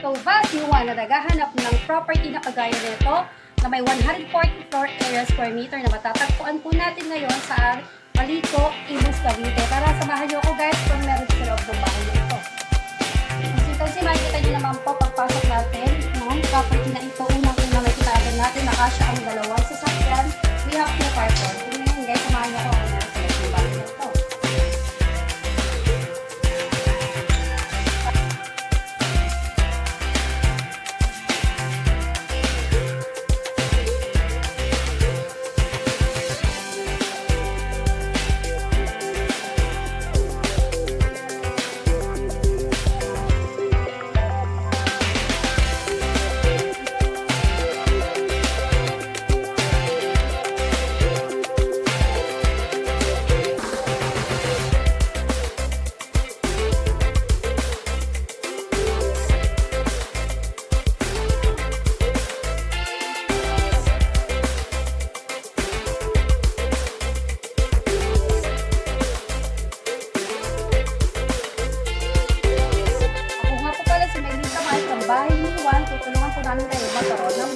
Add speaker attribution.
Speaker 1: Toba, Siwa na naghahanap ng property na kagaya nito na may 140 floor area square meter na matatagpuan po natin ngayon sa Alico, Imus, Cavite. Tara, samahan niyo ako guys kung meron sa loob ng bahay na ito. Kasi makikita niyo naman po pagpasok natin ng property na ito. Unang-unang makikita agad natin na kasya ang dalawang sasakyan. We have two car ports. Ngayon guys, samahan niyo ako kung meron sa loob ng bahay na ito. Bahay ni Juan, tutulungan po namin kayo magkaroon ng